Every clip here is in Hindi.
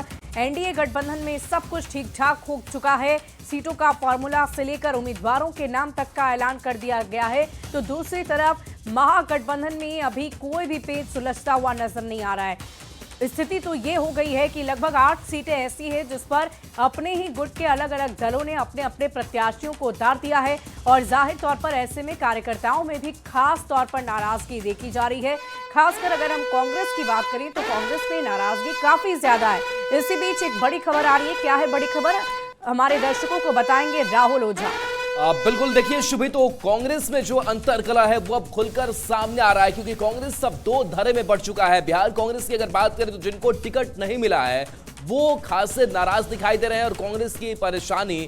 दौरान एनडीए गठबंधन में सब कुछ ठीक ठाक हो चुका है। सीटों का फॉर्मूला से लेकर उम्मीदवारों के नाम तक का ऐलान कर दिया गया है। तो दूसरी तरफ महागठबंधन में अभी कोई भी पेच सुलझता हुआ नजर नहीं आ रहा है। स्थिति तो ये हो गई है कि लगभग 8 सीटें ऐसी हैं जिस पर अपने ही गुट के अलग अलग दलों ने अपने अपने प्रत्याशियों को उतार दिया है और जाहिर तौर पर ऐसे में कार्यकर्ताओं में भी खास तौर पर नाराजगी देखी जा रही है। खासकर अगर हम कांग्रेस की बात करें तो कांग्रेस में नाराजगी काफी ज्यादा है। इसी बीच एक बड़ी खबर आ रही है। क्या है बड़ी खबर, हमारे दर्शकों को बताएंगे राहुल ओझा। बिल्कुल, देखिए शुभी, तो कांग्रेस में जो अंतरकला है वो अब खुलकर सामने आ रहा है, क्योंकि कांग्रेस अब दो धड़े में बढ़ चुका है। बिहार कांग्रेस की अगर बात करें तो जिनको टिकट नहीं मिला है वो खासे नाराज दिखाई दे रहे हैं और कांग्रेस की परेशानी,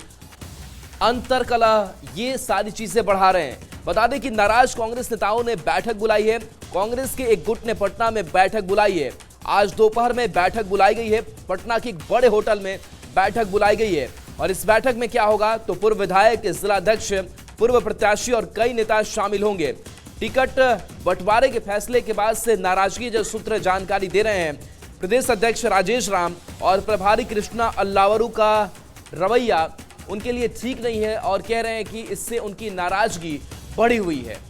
अंतरकला, ये सारी चीजें बढ़ा रहे हैं। बता दें कि नाराज कांग्रेस नेताओं ने बैठक बुलाई है। कांग्रेस के एक गुट ने पटना में बैठक बुलाई है। आज दोपहर में बैठक बुलाई गई है। पटना के एक बड़े होटल में बैठक बुलाई गई है और इस बैठक में क्या होगा तो पूर्व विधायक, जिलाध्यक्ष, पूर्व प्रत्याशी और कई नेता शामिल होंगे। टिकट बंटवारे के फैसले के बाद से नाराजगी जो सूत्र जानकारी दे रहे हैं, प्रदेश अध्यक्ष राजेश राम और प्रभारी कृष्णा अल्लावरू का रवैया उनके लिए ठीक नहीं है और कह रहे हैं कि इससे उनकी नाराजगी बढ़ी हुई है।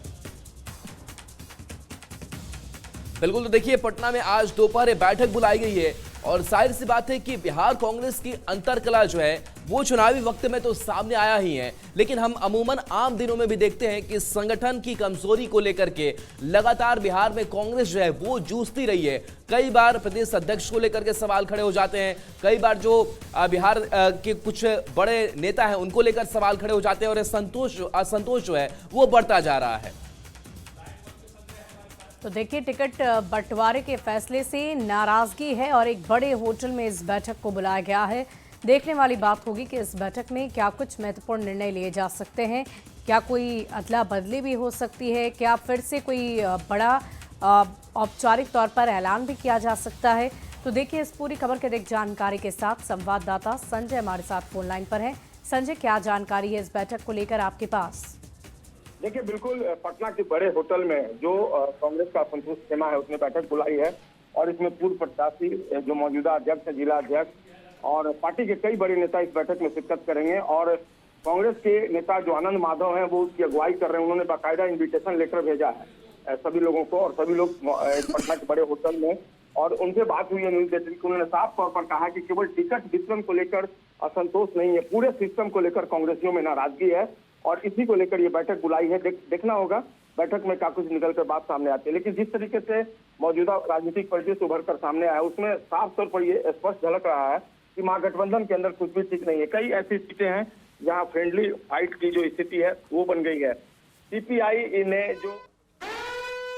बिल्कुल, तो देखिए पटना में आज दोपहर बैठक बुलाई गई है और जाहिर सी बात है कि बिहार कांग्रेस की अंतरकला जो है वो चुनावी वक्त में तो सामने आया ही है, लेकिन हम अमूमन आम दिनों में भी देखते हैं कि संगठन की कमजोरी को लेकर के लगातार बिहार में कांग्रेस जो है वो जूझती रही है। कई बार प्रदेश अध्यक्ष को लेकर के सवाल खड़े हो जाते हैं, कई बार जो बिहार के कुछ बड़े नेता हैं उनको लेकर सवाल खड़े हो जाते हैं और असंतोष जो है वो बढ़ता जा रहा है। तो देखिए टिकट बंटवारे के फैसले से नाराजगी है और एक बड़े होटल में इस बैठक को बुलाया गया है। देखने वाली बात होगी कि इस बैठक में क्या कुछ महत्वपूर्ण निर्णय लिए जा सकते हैं, क्या कोई अदला बदली भी हो सकती है, क्या फिर से कोई बड़ा औपचारिक तौर पर ऐलान भी किया जा सकता है। तो देखिए इस पूरी खबर के अधिक जानकारी के साथ संवाददाता संजय हमारे साथ फोन लाइन पर है। संजय, क्या जानकारी है इस बैठक को लेकर आपके पास? देखिए बिल्कुल, पटना के बड़े होटल में जो कांग्रेस का संतोष खेमा है उसने बैठक बुलाई है और इसमें पूर्व प्रत्याशी, जो मौजूदा अध्यक्ष है, जिला अध्यक्ष और पार्टी के कई बड़े नेता इस बैठक में शिरकत करेंगे। और कांग्रेस के नेता जो आनंद माधव हैं वो उसकी अगुवाई कर रहे हैं। उन्होंने बाकायदा इन्विटेशन लेटर भेजा है सभी लोगों को और सभी लोग पटना के बड़े होटल में, और उनसे बात हुई है न्यूज लेटर की। उन्होंने साफ तौर पर कहा कि केवल टिकट वितरण को लेकर असंतोष नहीं है, पूरे सिस्टम को लेकर कांग्रेसियों में नाराजगी है और इसी को लेकर ये बैठक बुलाई है। देखना होगा बैठक में क्या कुछ निकलकर बात सामने आती है, लेकिन जिस तरीके से मौजूदा राजनीतिक परिदृश्य उभर कर सामने आया उसमें साफ तौर पर ये स्पष्ट झलक रहा है कि महागठबंधन के अंदर कुछ भी ठीक नहीं है। कई ऐसी सीटें हैं जहां फ्रेंडली फाइट की जो स्थिति है वो बन गई है। सीपीआई ने जो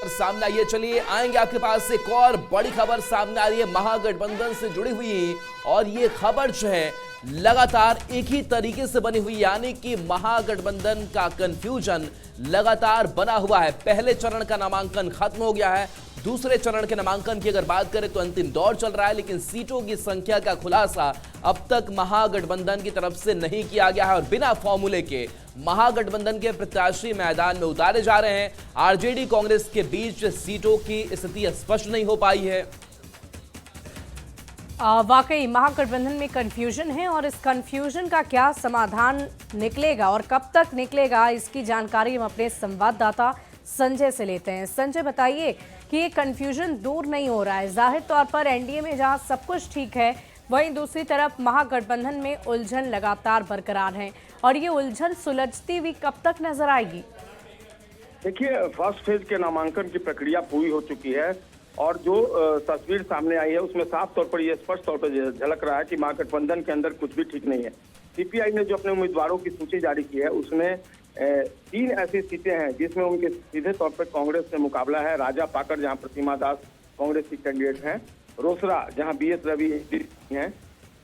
सामने आई है, चलिए आएंगे आपके पास एक और बड़ी खबर सामने आ रही है महागठबंधन से जुड़ी हुई, और ये खबर जो है लगातार एक ही तरीके से बनी हुई, यानी कि महागठबंधन का कंफ्यूजन लगातार बना हुआ है। पहले चरण का नामांकन खत्म हो गया है, दूसरे चरण के नामांकन की अगर बात करें तो अंतिम दौर चल रहा है, लेकिन सीटों की संख्या का खुलासा अब तक महागठबंधन की तरफ से नहीं किया गया है और बिना फॉर्मूले के महागठबंधन के प्रत्याशी मैदान में उतारे जा रहे हैं। आरजेडी कांग्रेस के बीच सीटों की स्थिति स्पष्ट नहीं हो पाई है। वाकई महागठबंधन में कंफ्यूजन है और इस कंफ्यूजन का क्या समाधान निकलेगा और कब तक निकलेगा, इसकी जानकारी हम अपने संवाददाता संजय से लेते हैं। संजय, बताइए कि ये कंफ्यूजन दूर नहीं हो रहा है। जाहिर तौर पर एनडीए में जहां सब कुछ ठीक है, वहीं दूसरी तरफ महागठबंधन में उलझन लगातार बरकरार है और ये उलझन सुलझती हुई कब तक नजर आएगी? देखिए, फर्स्ट फेज के नामांकन की प्रक्रिया पूरी हो चुकी है और जो तस्वीर सामने आई है उसमें साफ तौर पर यह स्पष्ट तौर पर झलक रहा है कि महागठबंधन के अंदर कुछ भी ठीक नहीं है। सीपीआई ने जो अपने उम्मीदवारों की सूची जारी की है उसमें 3 ऐसी सीटें हैं जिसमें उनके सीधे तौर पर कांग्रेस से मुकाबला है। राजा पाकर, जहां प्रतिमा दास कांग्रेस की कैंडिडेट हैं, रोसड़ा जहां बीएस रवि हैं,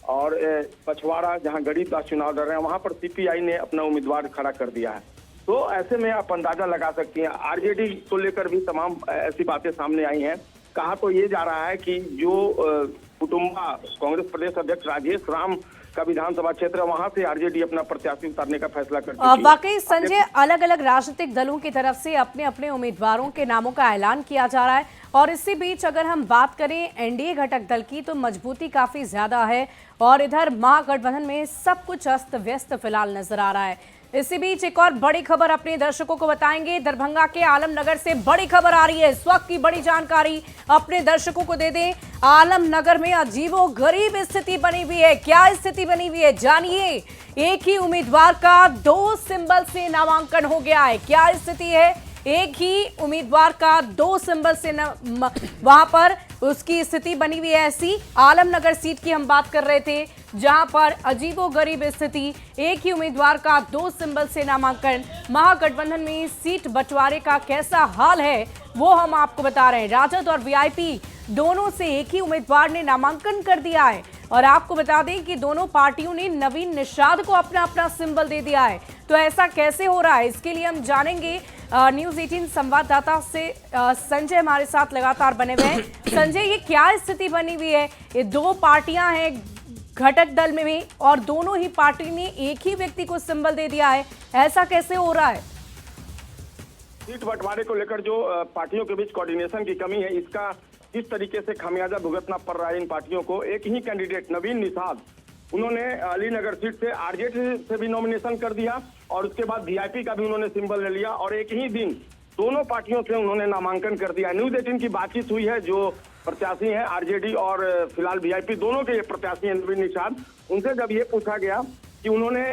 और पछवाड़ा जहां गरीबदास चुनाव लड़ रहे हैं, वहां पर सीपीआई ने अपना उम्मीदवार खड़ा कर दिया है। तो ऐसे में आप अंदाजा लगा सकती हैं। आरजेडी को लेकर भी तमाम ऐसी बातें सामने आई हैं। कहा तो ये जा रहा है कि जो कुटुंबा कांग्रेस प्रदेश अध्यक्ष राजेश राम का विधानसभा क्षेत्र है, वहां से आरजेडी अपना प्रत्याशी उतारने का फैसला कर चुकी है। वाकई संजय, अलग अलग राजनीतिक दलों की तरफ से अपने अपने उम्मीदवारों के नामों का ऐलान किया जा रहा है और इसी बीच अगर हम बात करें एनडीए घटक दल की तो मजबूती काफी ज्यादा है और इधर महागठबंधन में सब कुछ अस्त व्यस्त फिलहाल नजर आ रहा है। इसी बीच एक और बड़ी खबर अपने दर्शकों को बताएंगे। दरभंगा के आलमनगर से बड़ी खबर आ रही है, इस वक्त की बड़ी जानकारी अपने दर्शकों को दे दें। आलमनगर में अजीबोगरीब स्थिति बनी हुई है। क्या स्थिति बनी हुई है जानिए। एक ही उम्मीदवार का 2 सिंबल से नामांकन हो गया है। क्या स्थिति है? एक ही उम्मीदवार का 2 सिंबल से वहां पर उसकी स्थिति बनी हुई है। ऐसी आलमनगर सीट की हम बात कर रहे थे जहां पर अजीबोगरीब स्थिति, एक ही उम्मीदवार का 2 सिंबल से नामांकन। महागठबंधन में सीट बंटवारे का कैसा हाल है वो हम आपको बता रहे हैं। राजद और वीआईपी दोनों से एक ही उम्मीदवार ने नामांकन कर दिया है और आपको बता दें कि दोनों पार्टियों ने नवीन निषाद को अपना अपना सिंबल दे दिया है। तो ऐसा कैसे हो रहा है, इसके लिए हम जानेंगे न्यूज़ 18 संवाददाता से। संजय हमारे साथ लगातार बने हुए हैं। संजय, ये क्या स्थिति बनी हुई है? ये 2 पार्टियां हैं घटक दल में भी और दोनों ही पार्टी ने एक ही व्यक्ति को सिंबल दे दिया है, ऐसा कैसे हो रहा है? सीट बंटवारे को लेकर जो पार्टियों के बीच कोऑर्डिनेशन की कमी है, इसका किस तरीके से खामियाजा भुगतना पड़ रहा है इन पार्टियों को। एक ही कैंडिडेट नवीन निषाद, उन्होंने अलीनगर सीट से आरजेडी से भी नॉमिनेशन कर दिया और उसके बाद वीआईपी का भी उन्होंने सिंबल ले लिया और एक ही दिन दोनों पार्टियों से उन्होंने नामांकन कर दिया। न्यूज़ 18 की बातचीत हुई है, जो प्रत्याशी हैं आरजेडी और फिलहाल वीआईपी दोनों के प्रत्याशी हैं नवीन निषाद, उनसे जब ये पूछा गया कि उन्होंने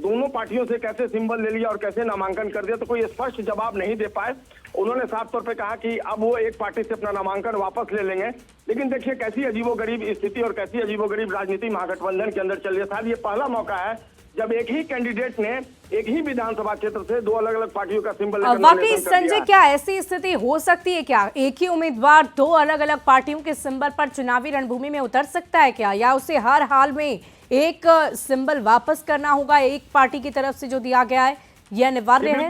दोनों पार्टियों से कैसे सिंबल ले लिया और कैसे नामांकन कर दिया, तो कोई स्पष्ट जवाब नहीं दे पाए। उन्होंने साफ तौर पे कहा कि अब वो एक पार्टी से अपना नामांकन वापस ले लेंगे। लेकिन देखिए कैसी अजीबोगरीब स्थिति और कैसी अजीबोगरीब राजनीति महागठबंधन के अंदर चल रही है। शायद ये पहला मौका है जब एक ही कैंडिडेट ने एक ही विधानसभा क्षेत्र से 2 अलग अलग पार्टियों का सिंबल लेकर वाकई संजय, क्या ऐसी स्थिति हो सकती है? क्या एक ही उम्मीदवार 2 अलग अलग पार्टियों के सिंबल पर चुनावी रणभूमि में उतर सकता है क्या, या उसे हर हाल में एक सिंबल वापस करना होगा एक पार्टी की तरफ से जो दिया गया है, यह अनिवार्य है?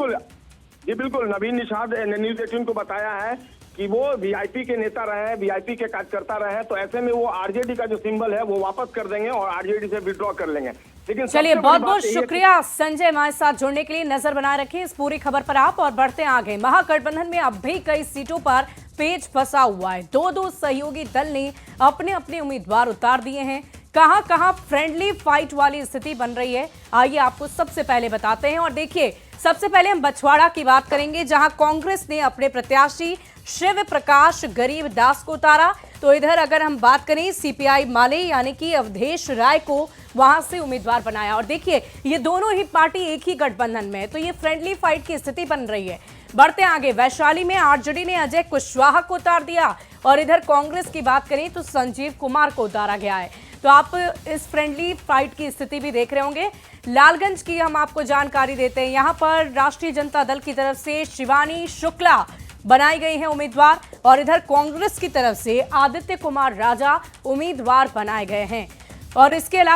जी बिल्कुल, नवीन निषाद ने न्यूज़ 18 को बताया है कि वो वीआईपी के नेता रहे हैं, वीआईपी के कार्यकर्ता रहे हैं, तो ऐसे में वो आरजेडी का जो सिंबल है वो वापस कर देंगे और आरजेडी से विड्रॉ कर लेंगे। लेकिन चलिए, बहुत बहुत शुक्रिया संजय हमारे साथ जुड़ने के लिए। नजर बनाए रखें इस पूरी खबर पर आप और बढ़ते हैं आगे। महागठबंधन में अब भी कई सीटों पर पेच फंसा हुआ है। 2 सहयोगी दल ने अपने अपने उम्मीदवार उतार दिए हैं। कहां कहां फ्रेंडली फाइट वाली स्थिति बन रही है, आइए आपको सबसे पहले बताते हैं। और देखिए, सबसे पहले हम बछवाड़ा की बात करेंगे जहां कांग्रेस ने अपने प्रत्याशी शिव प्रकाश गरीब दास को उतारा। तो इधर अगर हम बात करें सीपीआई माले यानी कि अवधेश राय को वहां से उम्मीदवार बनाया। और देखिए, ये दोनों ही पार्टी एक ही गठबंधन में है, तो ये फ्रेंडली फाइट की स्थिति बन रही है। बढ़ते आगे, वैशाली में आरजेडी ने अजय कुशवाहा को उतार दिया और इधर कांग्रेस की बात करें तो संजीव कुमार को उतारा गया है। तो आप इस फ्रेंडली फाइट की स्थिति भी देख रहे होंगे। लालगंज की हम आपको जानकारी देते हैं। यहां पर राष्ट्रीय जनता दल की तरफ से शिवानी शुक्ला बनाई गई है उम्मीदवार और इधर कांग्रेस की तरफ से आदित्य कुमार राजा उम्मीदवार बनाए गए हैं। और इसके अलावा